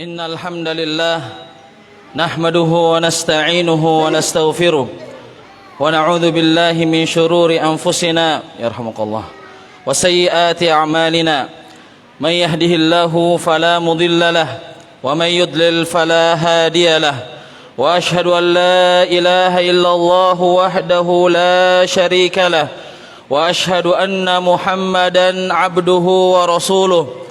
إن الحمد لله نحمده ونستعينه ونستغفره ونعوذ بالله من شرور أنفسنا يرحمك الله وسيئات أعمالنا من يهده الله فلا مضل له ومن يضلل فلا هادي له وأشهد أن لا إله إلا الله وحده لا شريك له وأشهد أن محمدا عبده ورسوله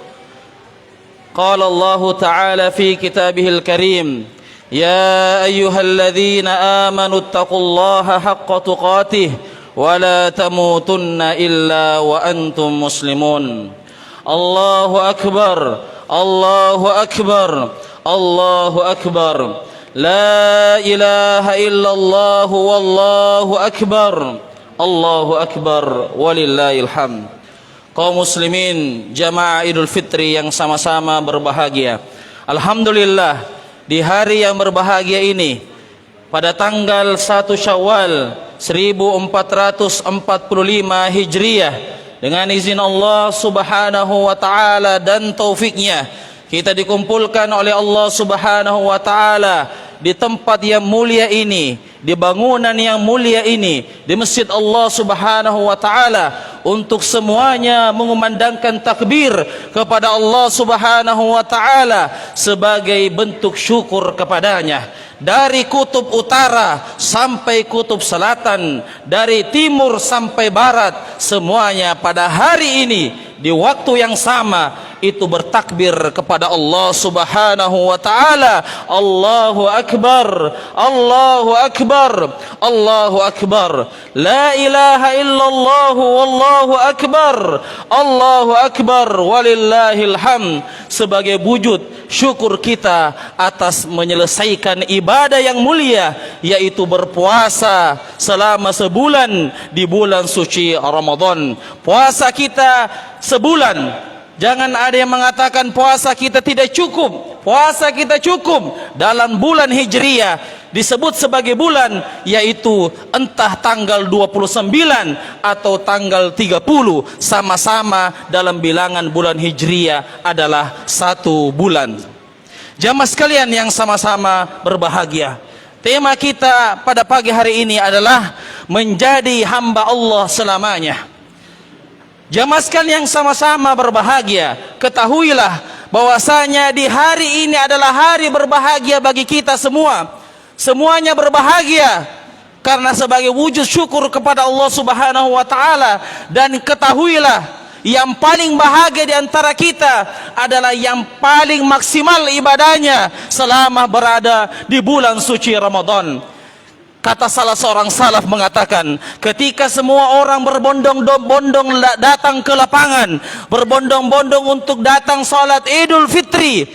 قال الله تعالى في كتابه الكريم يا أيها الذين آمنوا اتقوا الله حق تقاته ولا تموتن إلا وأنتم مسلمون الله أكبر الله أكبر الله أكبر لا إله إلا الله والله أكبر الله أكبر ولله الحمد. Kaum muslimin jamaah Idul Fitri yang sama-sama berbahagia, alhamdulillah di hari yang berbahagia ini pada tanggal 1 Syawal 1445 Hijriah dengan izin Allah Subhanahu wa taala dan taufiknya kita dikumpulkan oleh Allah Subhanahu wa taala di tempat yang mulia ini, di bangunan yang mulia ini, di masjid Allah Subhanahu wa taala untuk semuanya mengumandangkan takbir kepada Allah Subhanahu wa taala sebagai bentuk syukur kepadanya. Dari kutub utara sampai kutub selatan, dari timur sampai barat, semuanya pada hari ini di waktu yang sama itu bertakbir kepada Allah Subhanahu wa taala. Allahu akbar, Allahu akbar, Allahu akbar. La ilaha illallah wallahu akbar. Allahu akbar walillahil hamd. Sebagai wujud syukur kita atas menyelesaikan ibadah yang mulia, yaitu berpuasa selama sebulan di bulan suci Ramadan. Puasa kita sebulan. Jangan ada yang mengatakan puasa kita tidak cukup. Puasa kita cukup. Dalam bulan Hijriah disebut sebagai bulan, yaitu entah tanggal 29 atau tanggal 30, sama-sama dalam bilangan bulan Hijriah adalah satu bulan. Jamaah sekalian yang sama-sama berbahagia, tema kita pada pagi hari ini adalah menjadi hamba Allah selamanya. Jamaah sekalian yang sama-sama berbahagia, ketahuilah bahwasanya di hari ini adalah hari berbahagia bagi kita semua. Semuanya berbahagia karena sebagai wujud syukur kepada Allah Subhanahu wa taala. Dan ketahuilah yang paling bahagia di antara kita adalah yang paling maksimal ibadahnya selama berada di bulan suci Ramadan. Kata salah seorang salaf mengatakan, ketika semua orang berbondong-bondong datang ke lapangan, berbondong-bondong untuk datang salat Idul Fitri,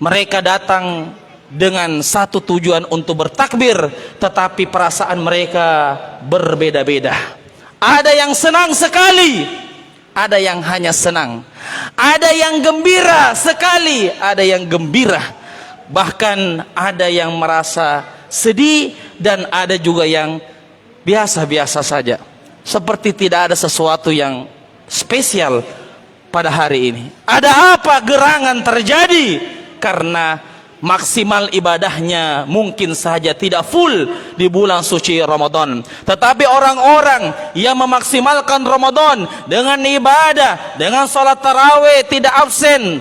mereka datang dengan satu tujuan untuk bertakbir, tetapi perasaan mereka berbeda-beda. Ada yang senang sekali, ada yang hanya senang, ada yang gembira sekali, ada yang gembira, bahkan ada yang merasa sedih, dan ada juga yang biasa-biasa saja, seperti tidak ada sesuatu yang spesial pada hari ini. Ada apa gerangan terjadi? Karena maksimal ibadahnya mungkin saja tidak full di bulan suci Ramadan. Tetapi orang-orang yang memaksimalkan Ramadan dengan ibadah, dengan salat tarawih tidak absen,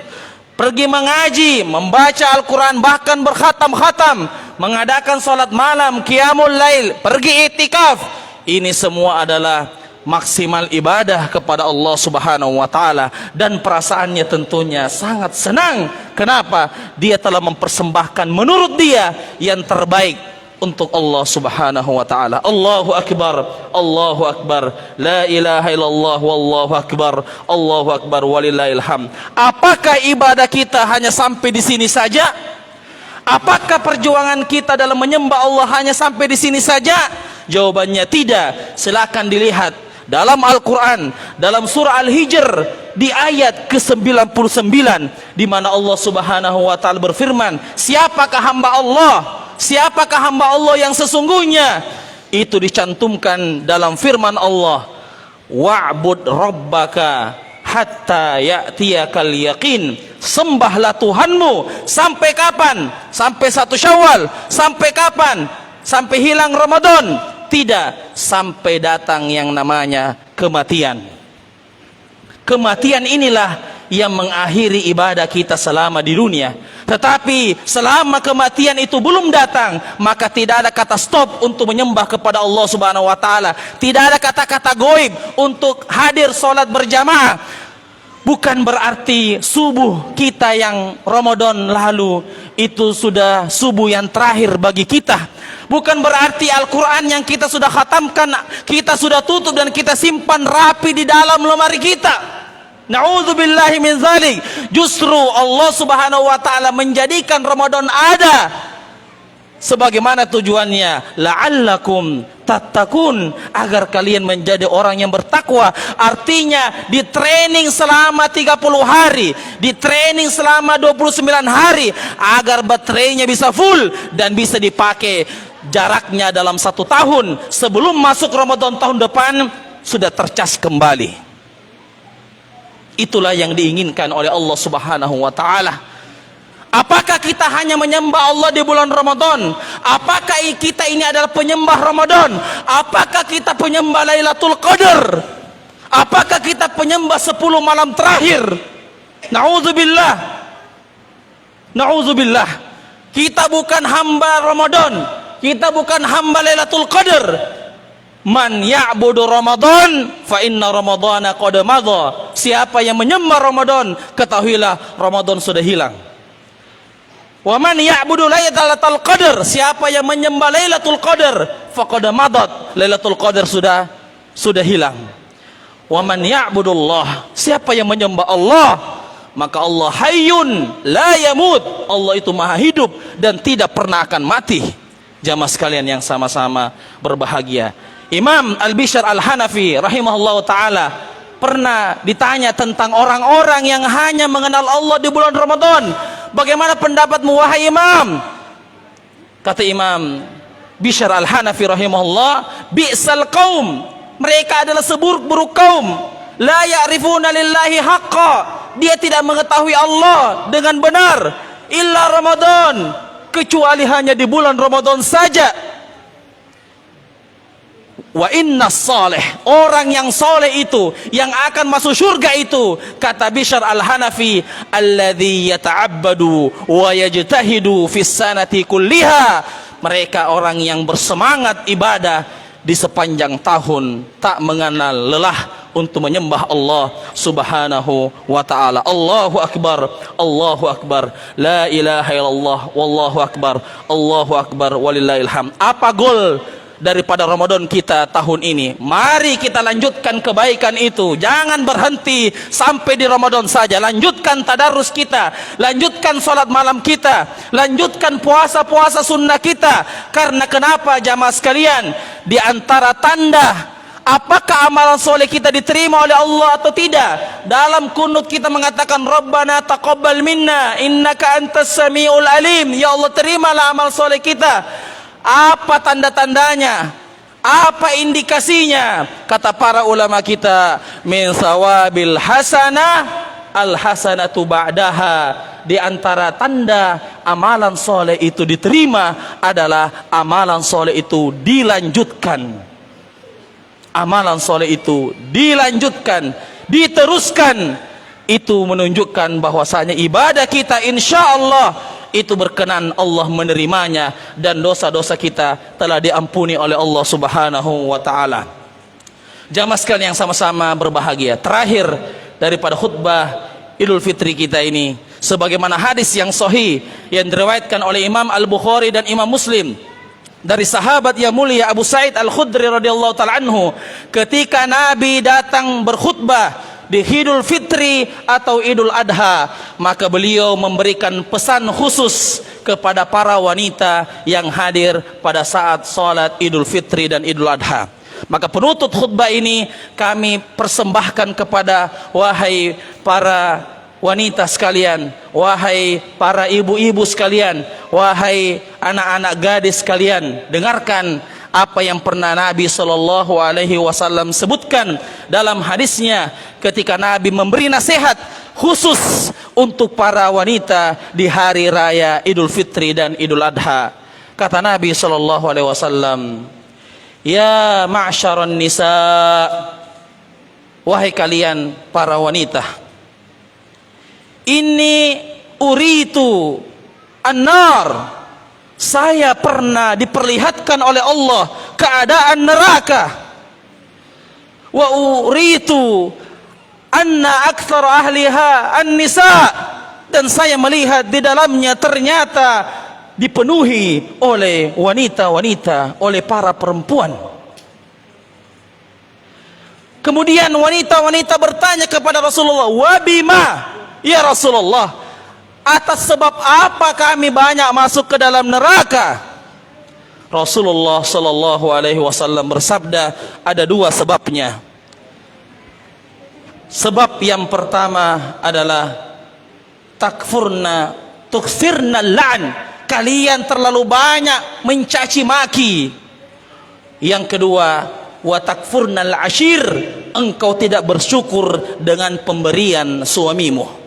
pergi mengaji, membaca Al-Quran, bahkan berkhatam-khatam, mengadakan salat malam, qiyamul lail, pergi itikaf, ini semua adalah maksimal ibadah kepada Allah Subhanahu wa taala, dan perasaannya tentunya sangat senang. Kenapa? Dia telah mempersembahkan menurut dia yang terbaik untuk Allah Subhanahu wa taala. Allahu akbar, Allahu akbar, la ilaha illallah wallahu akbar, Allahu akbar walillahil hamd. Apakah ibadah kita hanya sampai di sini saja? Apakah perjuangan kita dalam menyembah Allah hanya sampai di sini saja? Jawabannya tidak. Silakan dilihat dalam Al-Quran, dalam surah Al-Hijr di ayat ke-99, di mana Allah Subhanahu wa taala berfirman, siapakah hamba Allah? Siapakah hamba Allah yang sesungguhnya? Itu dicantumkan dalam firman Allah, wa'bud rabbaka hatta ya'tiyakal yaqin. Sembahlah Tuhanmu sampai kapan? Sampai 1 Syawal. Sampai kapan? Sampai hilang Ramadan? Tidak, sampai datang yang namanya kematian. Kematian inilah yang mengakhiri ibadah kita selama di dunia. Tetapi selama kematian itu belum datang, maka tidak ada kata stop untuk menyembah kepada Allah Subhanahu wa taala. Tidak ada kata-kata goib untuk hadir salat berjamaah. Bukan berarti subuh kita yang Ramadan lalu itu sudah subuh yang terakhir bagi kita. Bukan berarti Al-Quran yang kita sudah khatamkan, kita sudah tutup dan kita simpan rapi di dalam lemari kita. Na'udzubillahi min dzalik. Justru Allah Subhanahu wa taala menjadikan Ramadan ada sebagaimana tujuannya, la'allakum tattaqun, agar kalian menjadi orang yang bertakwa. Artinya di training selama 30 hari, di training selama 29 hari agar baterainya bisa full dan bisa dipakai. Jaraknya dalam 1 tahun sebelum masuk Ramadan tahun depan sudah tercas kembali. Itulah yang diinginkan oleh Allah Subhanahu wa taala. Apakah kita hanya menyembah Allah di bulan Ramadan? Apakah kita ini adalah penyembah Ramadan? Apakah kita penyembah Lailatul Qadar? Apakah kita penyembah 10 malam terakhir? Na'udzubillah. Na'udzubillah. Kita bukan hamba Ramadan. Kita bukan hamba Lailatul Qadar. Man ya'budu Ramadan fa inna Ramadhana qad madha. Siapa yang menyembah Ramadan, ketahuilah Ramadan sudah hilang. Wa man ya'budu Lailatul Qadar, siapa yang menyembah Lailatul Qadar, faqad madat. Lailatul Qadar sudah hilang. Wa man ya'budullah, siapa yang menyembah Allah, maka Allah hayyun la yamut. Allah itu maha hidup dan tidak pernah akan mati. Jamaah sekalian yang sama-sama berbahagia. Imam Al-Bishr Al-Hanafi rahimahullah ta'ala pernah ditanya tentang orang-orang yang hanya mengenal Allah di bulan Ramadan. Bagaimana pendapatmu wahai Imam? Kata Imam Bishr Al-Hanafi rahimahullah, bi'sal qaum, mereka adalah seburuk-buruk kaum. La ya'rifuna lillahi haqqa, dia tidak mengetahui Allah dengan benar. Illa Ramadan, kecuali hanya di bulan Ramadan saja. Wa inna salih, orang yang soleh itu, yang akan masuk surga itu, kata Bishr Al-Hanafi, alladzi yata'abbadu wa yajtahidu fis sanati kulliha, mereka orang yang bersemangat ibadah di sepanjang tahun, tak mengenal lelah untuk menyembah Allah Subhanahu wa ta'ala. Allahu Akbar, Allahu Akbar, la ilaha illallah, wallahu akbar, Allahu Akbar, walillahil hamd. Apa goal daripada Ramadan kita tahun ini? Mari kita lanjutkan kebaikan itu. Jangan berhenti sampai di Ramadan saja. Lanjutkan tadarus kita, lanjutkan salat malam kita, lanjutkan puasa-puasa sunnah kita. Karena kenapa jamaah sekalian? Di antara tanda apakah amalan soleh kita diterima oleh Allah atau tidak, dalam kunut kita mengatakan Rabbana taqabbal minna innaka antas samiul alim. Ya Allah, terimalah amal soleh kita. Apa tanda-tandanya? Apa indikasinya? Kata para ulama kita, min sawabil hasanah al hasanatu ba'daha. Di antara tanda amalan soleh itu diterima adalah amalan soleh itu dilanjutkan. Amalan soleh itu dilanjutkan, diteruskan. Itu menunjukkan bahwasanya ibadah kita insya Allah itu berkenan Allah menerimanya, dan dosa-dosa kita telah diampuni oleh Allah Subhanahu wa ta'ala. Jamaah sekalian yang sama-sama berbahagia, terakhir daripada khutbah Idul Fitri kita ini, sebagaimana hadis yang sahih yang diriwayatkan oleh Imam Al-Bukhari dan Imam Muslim dari sahabat yang mulia Abu Sa'id Al-Khudri radhiyallahu ta'ala anhu, ketika Nabi datang berkhutbah di Idul Fitri atau Idul Adha, maka beliau memberikan pesan khusus kepada para wanita yang hadir pada saat salat Idul Fitri dan Idul Adha. Maka penutup khutbah ini kami persembahkan kepada wahai para wanita sekalian, wahai para ibu-ibu sekalian, wahai anak-anak gadis sekalian, dengarkan apa yang pernah Nabi Shallallahu Alaihi Wasallam sebutkan dalam hadisnya ketika Nabi memberi nasihat khusus untuk para wanita di hari raya Idul Fitri dan Idul Adha. Kata Nabi Shallallahu Alaihi Wasallam, ya ma'syaran nisa, wahai kalian para wanita, ini uritu an-nar, saya pernah diperlihatkan oleh Allah keadaan neraka. Wa uritu anna aktsar ahliha an-nisa, dan saya melihat di dalamnya ternyata dipenuhi oleh wanita-wanita, oleh para perempuan. Kemudian wanita-wanita bertanya kepada Rasulullah, wa bima ya Rasulullah, atas sebab apa kami banyak masuk ke dalam neraka? Rasulullah Shallallahu Alaihi Wasallam bersabda, ada dua sebabnya. Sebab yang pertama adalah takfurna tuksirna la'n, kalian terlalu banyak mencaci maki. Yang kedua, wa takfurnal ashir, engkau tidak bersyukur dengan pemberian suamimu.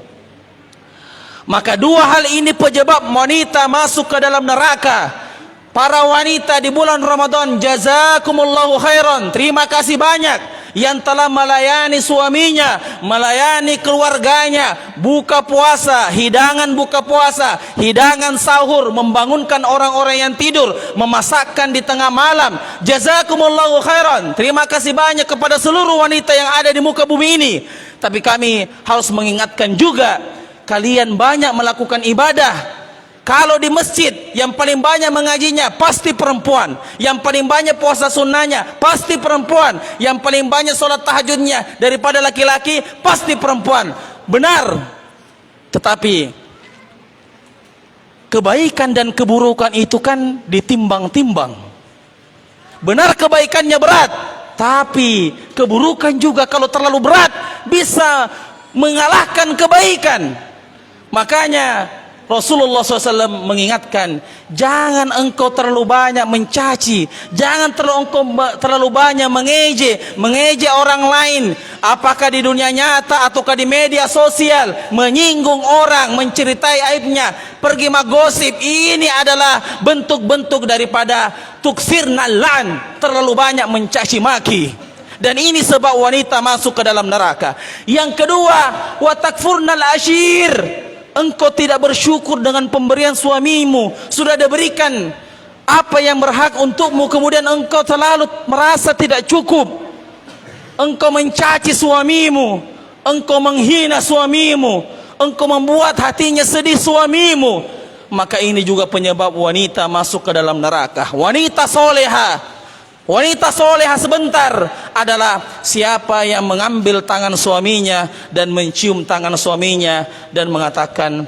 Maka dua hal ini penyebab wanita masuk ke dalam neraka. Para wanita di bulan Ramadan, jazakumullahu khairan, terima kasih banyak yang telah melayani suaminya, melayani keluarganya, buka puasa, hidangan buka puasa, hidangan sahur, membangunkan orang-orang yang tidur, memasakkan di tengah malam. Jazakumullahu khairan, terima kasih banyak kepada seluruh wanita yang ada di muka bumi ini. Tapi kami harus mengingatkan juga, kalian banyak melakukan ibadah. Kalau di masjid yang paling banyak mengajinya pasti perempuan, yang paling banyak puasa sunnahnya pasti perempuan, yang paling banyak sholat tahajudnya daripada laki-laki pasti perempuan. Benar, tetapi kebaikan dan keburukan itu kan ditimbang-timbang. Benar kebaikannya berat, tapi keburukan juga kalau terlalu berat bisa mengalahkan kebaikan. Makanya Rasulullah SAW mengingatkan, jangan engkau terlalu banyak mencaci, jangan terlalu banyak mengejek orang lain, apakah di dunia nyata ataukah di media sosial, menyinggung orang, menceritai aibnya, pergi menggosip. Ini adalah bentuk-bentuk daripada tuksirna la'n, terlalu banyak mencaci maki. Dan ini sebab wanita masuk ke dalam neraka. Yang kedua, wa takfurnal ashir, engkau tidak bersyukur dengan pemberian suamimu. Sudah diberikan apa yang berhak untukmu, kemudian engkau selalu merasa tidak cukup. Engkau mencaci suamimu, engkau menghina suamimu, engkau membuat hatinya sedih suamimu. Maka ini juga penyebab wanita masuk ke dalam neraka. Wanita soleha, wanita soleha sebentar adalah siapa yang mengambil tangan suaminya dan mencium tangan suaminya dan mengatakan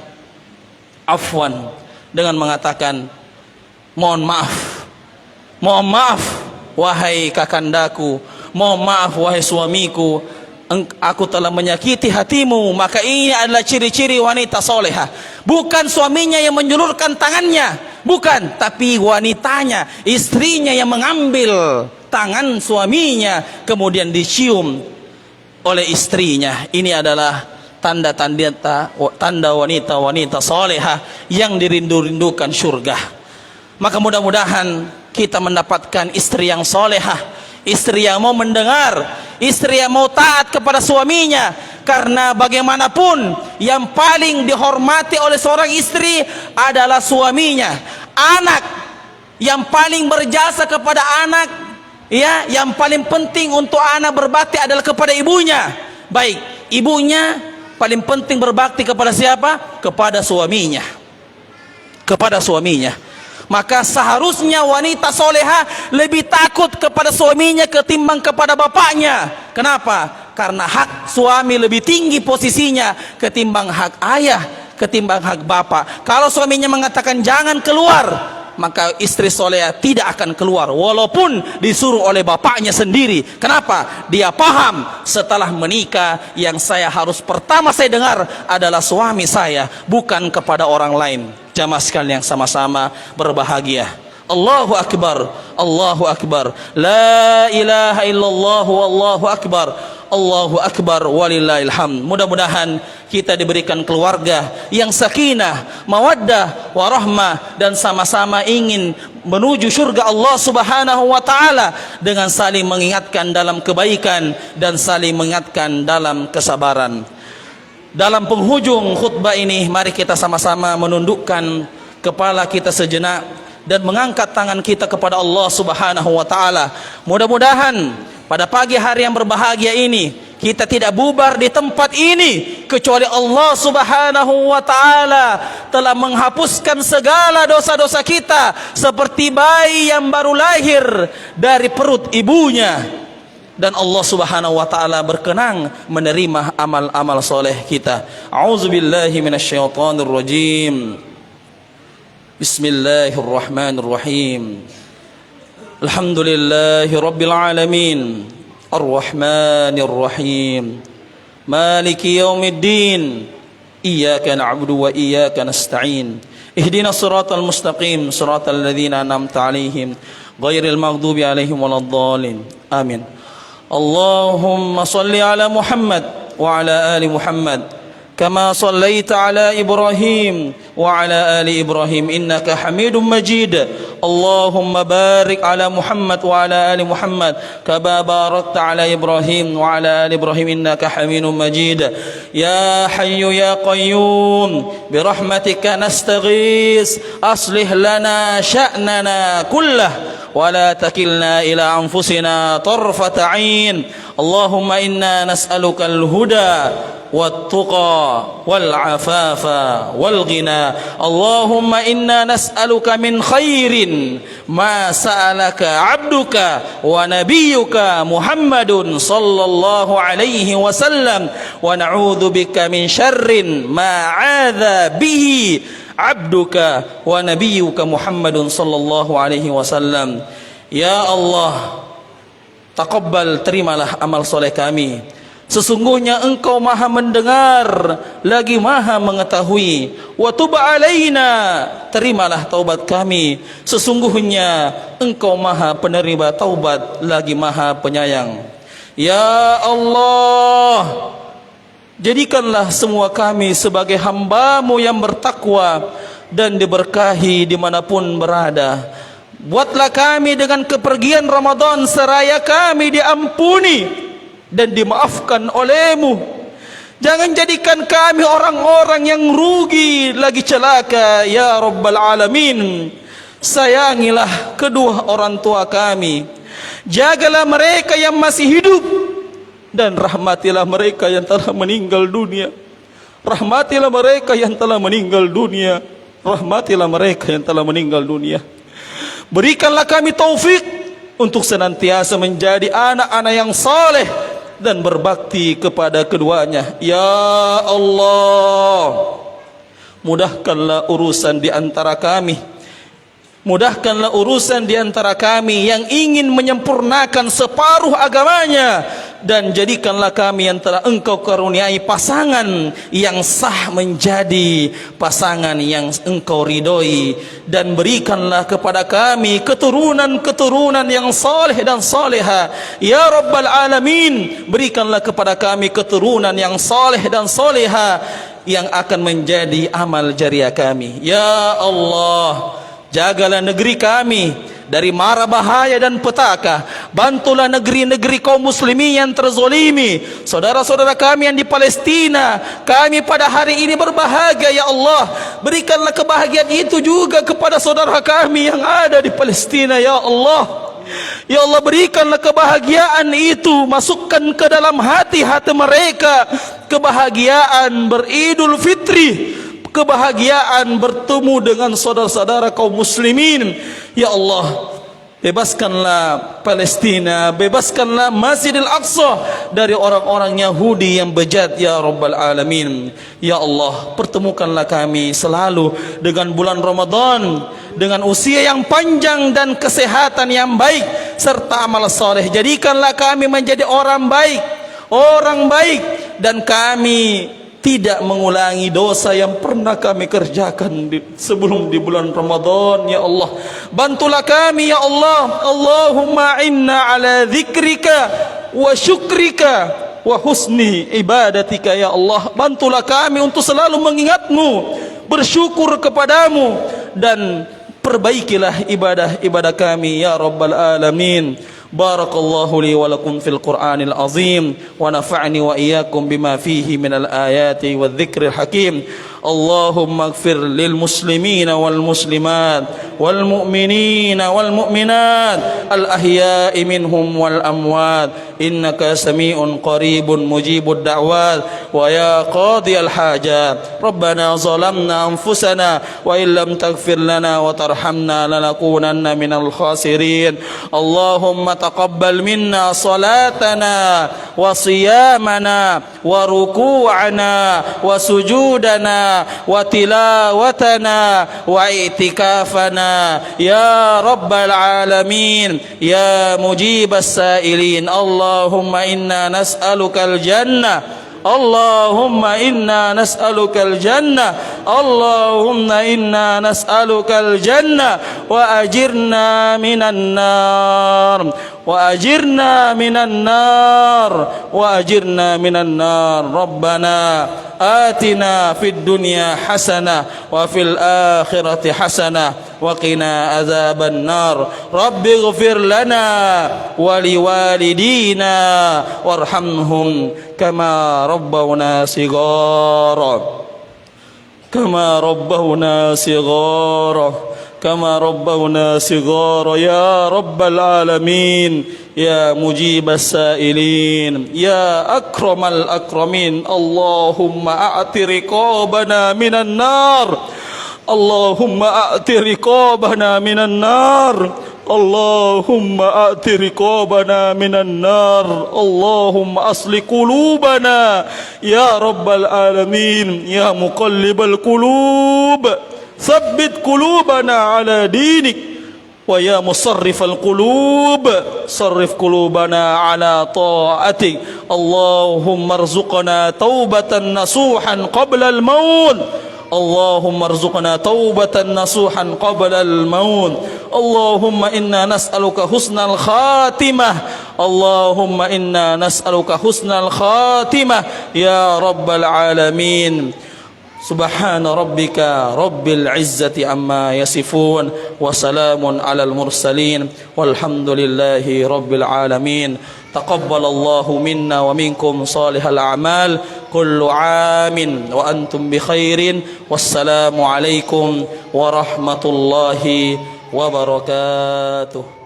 afwan, dengan mengatakan mohon maaf wahai kakandaku, mohon maaf wahai suamiku, aku telah menyakiti hatimu. Maka ini adalah ciri-ciri wanita soleha. Bukan suaminya yang menjulurkan tangannya, bukan, tapi wanitanya, istrinya yang mengambil tangan suaminya kemudian dicium oleh istrinya. Ini adalah tanda wanita-wanita soleha yang dirindu-rindukan surga. Maka mudah-mudahan kita mendapatkan istri yang soleha, istri yang mau mendengar, istri yang mau taat kepada suaminya. Karena bagaimanapun yang paling dihormati oleh seorang istri adalah suaminya. Anak yang paling berjasa kepada anak, ya, yang paling penting untuk anak berbakti adalah kepada ibunya. Baik, ibunya paling penting berbakti kepada siapa? Kepada suaminya. Kepada suaminya. Maka seharusnya wanita soleha lebih takut kepada suaminya ketimbang kepada bapaknya. Kenapa? Karena hak suami lebih tinggi posisinya ketimbang hak ayah, ketimbang hak bapak. Kalau suaminya mengatakan jangan keluar, maka istri soleha tidak akan keluar walaupun disuruh oleh bapaknya sendiri. Kenapa? Dia paham setelah menikah yang saya harus pertama saya dengar adalah suami saya, bukan kepada orang lain. Jamaah sekalian yang sama-sama berbahagia. Allahu akbar, Allahu akbar, la ilaha illallah, wallahu akbar, Allahu akbar, walillahil hamd. Mudah-mudahan kita diberikan keluarga yang sakinah, mawaddah, warahmah, dan sama-sama ingin menuju surga Allah Subhanahu wa taala dengan saling mengingatkan dalam kebaikan dan saling mengingatkan dalam kesabaran. Dalam penghujung khutbah ini, mari kita sama-sama menundukkan kepala kita sejenak dan mengangkat tangan kita kepada Allah Subhanahu wa taala. Mudah-mudahan pada pagi hari yang berbahagia ini kita tidak bubar di tempat ini kecuali Allah Subhanahu wa taala telah menghapuskan segala dosa-dosa kita seperti bayi yang baru lahir dari perut ibunya, dan Allah Subhanahu wa taala berkenan menerima amal-amal soleh kita. A'udzubillahi minasyaitonir rajim. Bismillahirrahmanirrahim. Alhamdulillahi rabbil alamin. Ar-Rahmanir Rahim. Maliki yaumiddin. Iyyaka na'budu wa iyyaka nasta'in. Ihdinas siratal mustaqim, siratal ladzina an'amta 'alaihim ghairil maghdubi 'alaihim waladdallin. Amin. Allahumma salli ala Muhammad wa ala ali Muhammad kama sallaita ala Ibrahim wa ala ali Ibrahim innaka Hamidum Majid. Allahumma barik ala Muhammad wa ala ali Muhammad kama barakta ala Ibrahim wa ala ali Ibrahim innaka Hamidum Majid. Ya Hayyu ya Qayyum bi rahmatika nastaghis aslih lana sya'nana kullah ولا تكلنا إلى أنفسنا طرفة عين. اللهم إنا نسألك الهدى والتقى والعفاف والغنى. اللهم إنا نسألك من خير ما سألك عبدك ونبيك محمد صلى الله عليه وسلم ونعوذ بك من شر ما عاذ به abduka wa nabiyyuka Muhammadun sallallahu alaihi wasallam. Ya Allah, taqabbal, terimalah amal soleh kami. Sesungguhnya Engkau Maha mendengar lagi Maha mengetahui. Wa tub alaina, terimalah taubat kami. Sesungguhnya Engkau Maha penerima taubat lagi Maha penyayang. Ya Allah, jadikanlah semua kami sebagai hamba-Mu yang bertakwa dan diberkahi dimanapun berada. Buatlah kami dengan kepergian Ramadan seraya kami diampuni dan dimaafkan oleh-Mu. Jangan jadikan kami orang-orang yang rugi lagi celaka, ya Rabbal Alamin. Sayangilah kedua orang tua kami. Jagalah mereka yang masih hidup dan rahmatilah mereka yang telah meninggal dunia. Rahmatilah mereka yang telah meninggal dunia. Rahmatilah mereka yang telah meninggal dunia. Berikanlah kami taufik untuk senantiasa menjadi anak-anak yang saleh dan berbakti kepada keduanya. Ya Allah, mudahkanlah urusan di antara kami. Mudahkanlah urusan di antara kami yang ingin menyempurnakan separuh agamanya, dan jadikanlah kami yang telah Engkau karuniai pasangan yang sah menjadi pasangan yang Engkau ridhoi, dan berikanlah kepada kami keturunan-keturunan yang saleh dan saleha. Ya Rabbal Alamin, berikanlah kepada kami keturunan yang saleh dan saleha yang akan menjadi amal jariah kami. Ya Allah, jagalah negeri kami dari mara bahaya dan petaka. Bantulah negeri-negeri kaum muslimin yang terzolimi, saudara-saudara kami yang di Palestina. Kami pada hari ini berbahagia, ya Allah. Berikanlah kebahagiaan itu juga kepada saudara kami yang ada di Palestina, ya Allah. Ya Allah, berikanlah kebahagiaan itu, masukkan ke dalam hati-hati mereka kebahagiaan beridul fitri, kebahagiaan bertemu dengan saudara-saudara kaum muslimin. Ya Allah, bebaskanlah Palestina, bebaskanlah Masjidil Aqsa dari orang-orang Yahudi yang bejat, ya Rabbal Alamin. Ya Allah, pertemukanlah kami selalu dengan bulan Ramadan dengan usia yang panjang dan kesehatan yang baik serta amal soleh. Jadikanlah kami menjadi orang baik, dan kami tidak mengulangi dosa yang pernah kami kerjakan sebelum di bulan Ramadan. Ya Allah, bantulah kami ya Allah. Allahumma inna ala dzikrika wa syukrika wa husni ibadatika. Ya Allah, bantulah kami untuk selalu mengingatmu, bersyukur kepadamu, dan perbaikilah ibadah-ibadah kami ya Rabbal Alamin. Barakallahu li wa lakum fil Qur'anil azim wa nafa'ni wa iyyakum bima fihi minal ayati wadh-dhikril hakim. Allahumma ighfir lil muslimina wal muslimat wal mu'minina wal mu'minat al ahya'i minhum wal amwat innaka sami'un qaribun mujibud da'wat wa ya qadiyal hajat. Rabbana zalamna anfusana wa illam taghfir lana wa tarhamna lanakunanna minal khasirin. Allahumma taqabbal minna salatana wa siyamana wa ruku'ana wa sujudana wa tilawatana wa i'tikafana ya Rabbal Alamin ya mujibas sa'ilin. Allahumma inna nas'alukal jannah. Allahumma inna nas'alukal jannah. Allahumma inna nas'alukal jannah wa ajirna minan nar wa ajirna minan nar wa ajirna minan nar. Rabbana atina fid dunya hasanah wa fil akhirati hasanah wa qina azaban nar. Rabbi ighfir lana wa liwalidina warhamhum kama rabbawna sighara kama rabbawna sighara kama rabbawna sighara ya Rabbal Alamin ya mujibas sa'ilin ya akramal akramin. Allahumma a'ti riqabana minan nar. Allahumma a'ti riqabana minan nar. Allahumma a'ti riqabana minan nar. Allahumma asli qulubana ya Rabbal Alamin ya muqallibal qulub tsabbit qulubana ala dinik wa ya musarrifal qulub sarrif qulubana ala ta'atik. Allahumma arzuqna taubatan nasuhan qabla al-maut. Allahumma arzuqna taubatan nasuhan qabla al-maut. Allahumma inna nas'aluka husnal khatimah. Allahumma inna nas'aluka husnal khatimah ya Rabbal Alamin. Subhana rabbika rabbil izzati amma yasifun wa salamun alal mursalin walhamdulillahi rabbil alamin. Taqabbalallahu minna wa minkum salihal a'mal. Kullu amin wa antum bi khairin. Wassalamu alaikum warahmatullahi wabarakatuh.